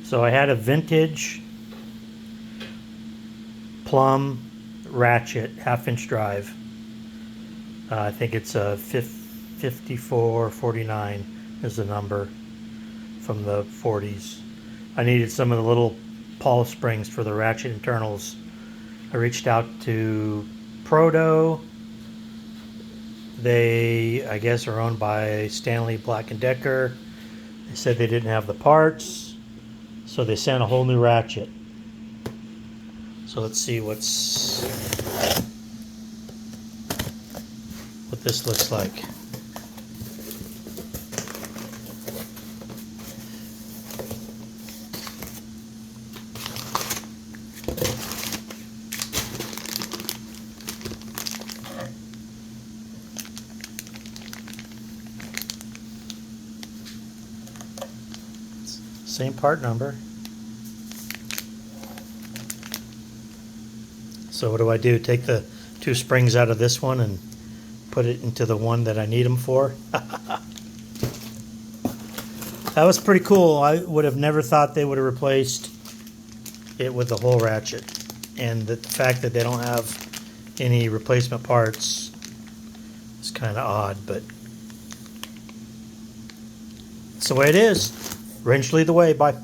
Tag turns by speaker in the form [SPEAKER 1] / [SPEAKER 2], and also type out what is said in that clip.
[SPEAKER 1] So I had a vintage plum ratchet, 1/2-inch drive. I think it's a 5449 is the number, from the 40s. I needed some of the little pawl springs for the ratchet internals. I reached out to Proto. They, I guess, are owned by Stanley Black & Decker. They said they didn't have the parts, so they sent a whole new ratchet. So let's see what this looks like. Same part number. So what do? Take the 2 springs out of this one and put it into the one that I need them for? That was pretty cool. I would have never thought they would have replaced it with the whole ratchet. And the fact that they don't have any replacement parts is kind of odd, but it's the way it is. Wrench lead the way. Bye.